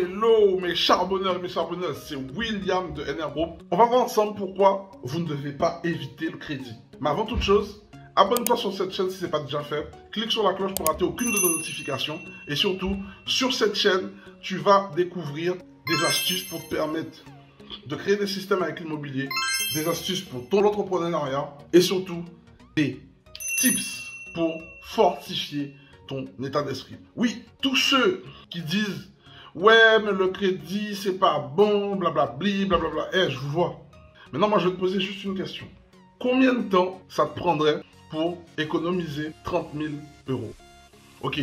Hello mes charbonneurs et mes charbonneuses, c'est William de NR Group. On va voir ensemble pourquoi vous ne devez pas éviter le crédit. Mais avant toute chose, abonne-toi sur cette chaîne si ce n'est pas déjà fait. Clique sur la cloche pour rater aucune de nos notifications. Et surtout, sur cette chaîne, tu vas découvrir des astuces pour te permettre de créer des systèmes avec l'immobilier, des astuces pour ton entrepreneuriat et surtout des tips pour fortifier ton état d'esprit. Oui, tous ceux qui disent ouais, mais le crédit, c'est pas bon, blablabli, blablabla. Je vous vois. Maintenant, moi, je vais te poser juste une question. Combien de temps ça te prendrait pour économiser 30 000 euros? Ok.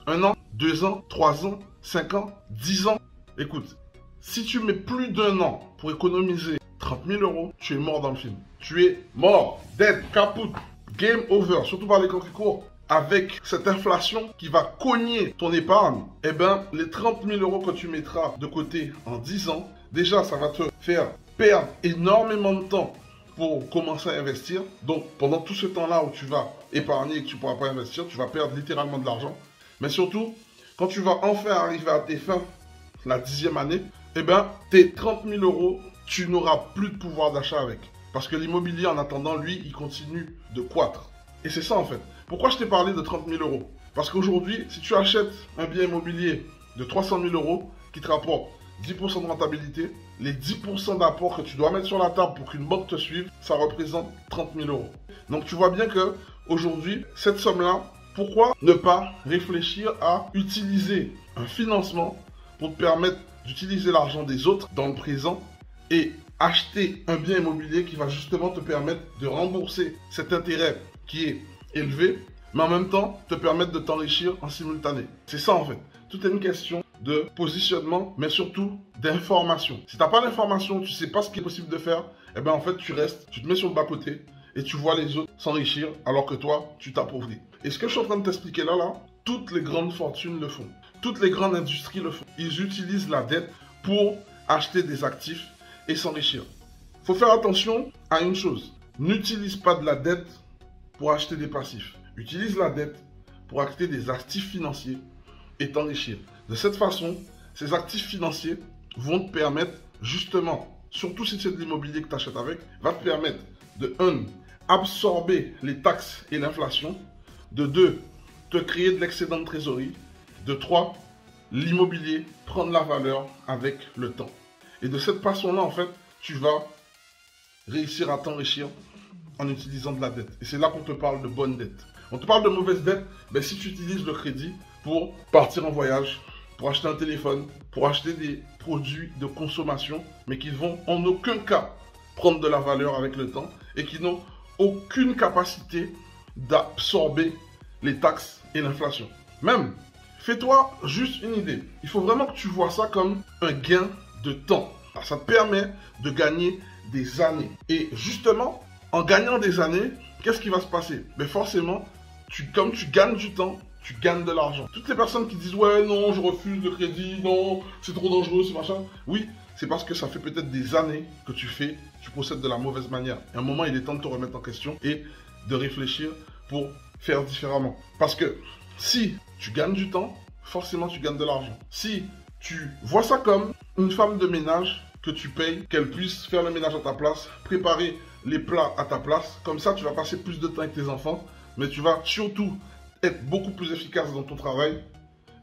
1 an, 2 ans, 3 ans, 5 ans, 10 ans. Écoute, si tu mets plus d'1 an pour économiser 30 000 euros, tu es mort dans le film. Tu es mort, dead, caput, game over, surtout par les temps qui courent. Avec cette inflation qui va cogner ton épargne, eh ben, les 30 000 euros que tu mettras de côté en 10 ans, déjà, ça va te faire perdre énormément de temps pour commencer à investir. Donc, pendant tout ce temps-là où tu vas épargner et que tu ne pourras pas investir, tu vas perdre littéralement de l'argent. Mais surtout, quand tu vas enfin arriver à tes fins, la 10e année, eh ben, tes 30 000 euros, tu n'auras plus de pouvoir d'achat avec. Parce que l'immobilier, en attendant, lui, il continue de croître. Et c'est ça en fait. Pourquoi je t'ai parlé de 30 000 euros? Parce qu'aujourd'hui, si tu achètes un bien immobilier de 300 000 euros qui te rapporte 10% de rentabilité, les 10% d'apport que tu dois mettre sur la table pour qu'une banque te suive, ça représente 30 000 euros. Donc tu vois bien que aujourd'hui, cette somme-là, pourquoi ne pas réfléchir à utiliser un financement pour te permettre d'utiliser l'argent des autres dans le présent et acheter un bien immobilier qui va justement te permettre de rembourser cet intérêt qui est élevé, mais en même temps te permettre de t'enrichir en simultané. C'est ça en fait. Tout est une question de positionnement, mais surtout d'information. Si tu n'as pas d'information, tu ne sais pas ce qui est possible de faire, eh bien en fait tu restes, tu te mets sur le bas-côté et tu vois les autres s'enrichir alors que toi, tu t'appauvris. Et ce que je suis en train de t'expliquer là, toutes les grandes fortunes le font. Toutes les grandes industries le font. Ils utilisent la dette pour acheter des actifs et s'enrichir. Il faut faire attention à une chose. N'utilise pas de la dette pour acheter des passifs. Utilise la dette pour acheter des actifs financiers et t'enrichir. De cette façon, ces actifs financiers vont te permettre justement, surtout si c'est de l'immobilier que tu achètes avec, va te permettre de 1. Absorber les taxes et l'inflation, de 2. Te créer de l'excédent de trésorerie, de 3. L'immobilier prend de la valeur avec le temps. Et de cette façon-là, en fait, tu vas réussir à t'enrichir en utilisant de la dette. Et c'est là qu'on te parle de bonne dette. On te parle de mauvaise dette, ben si tu utilises le crédit pour partir en voyage, pour acheter un téléphone, pour acheter des produits de consommation, mais qui ne vont en aucun cas prendre de la valeur avec le temps et qui n'ont aucune capacité d'absorber les taxes et l'inflation. Même, fais-toi juste une idée. Il faut vraiment que tu vois ça comme un gain de temps. Alors, ça te permet de gagner des années. Et justement, en gagnant des années, qu'est-ce qui va se passer? Mais forcément, comme tu gagnes du temps, tu gagnes de l'argent. Toutes les personnes qui disent ouais non, je refuse le crédit, non, c'est trop dangereux, c'est machin. Oui, c'est parce que ça fait peut-être des années que tu procèdes de la mauvaise manière. Et à un moment, il est temps de te remettre en question et de réfléchir pour faire différemment. Parce que si tu gagnes du temps, forcément tu gagnes de l'argent. Si tu vois ça comme une femme de ménage que tu payes, qu'elle puisse faire le ménage à ta place, préparer les plats à ta place, comme ça tu vas passer plus de temps avec tes enfants, mais tu vas surtout être beaucoup plus efficace dans ton travail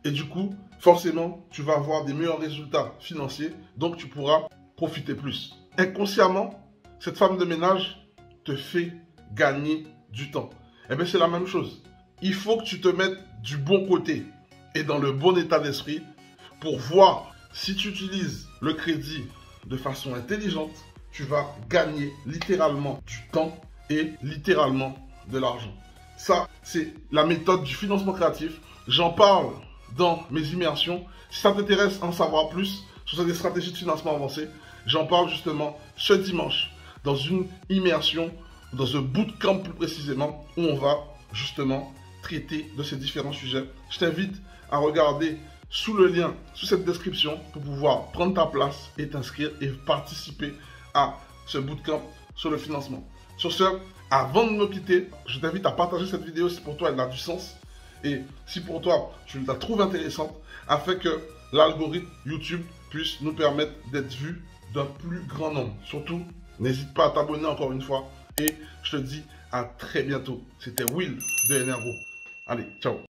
et du coup, forcément, tu vas avoir des meilleurs résultats financiers, donc tu pourras profiter plus. Inconsciemment, cette femme de ménage te fait gagner du temps. Eh bien, c'est la même chose. Il faut que tu te mettes du bon côté et dans le bon état d'esprit pour voir si tu utilises le crédit de façon intelligente, tu vas gagner littéralement du temps et littéralement de l'argent. Ça, c'est la méthode du financement créatif. J'en parle dans mes immersions. Si ça t'intéresse d'en savoir plus sur des stratégies de financement avancées, j'en parle justement ce dimanche dans une immersion, dans un bootcamp plus précisément, où on va justement traiter de ces différents sujets. Je t'invite à regarder sous le lien, sous cette description, pour pouvoir prendre ta place et t'inscrire et participer à ce bootcamp sur le financement. Sur ce, avant de me quitter, je t'invite à partager cette vidéo si pour toi elle a du sens et si pour toi, tu la trouves intéressante, afin que l'algorithme YouTube puisse nous permettre d'être vus d'un plus grand nombre. Surtout, n'hésite pas à t'abonner encore une fois et je te dis à très bientôt. C'était Will de Energo. Allez, ciao.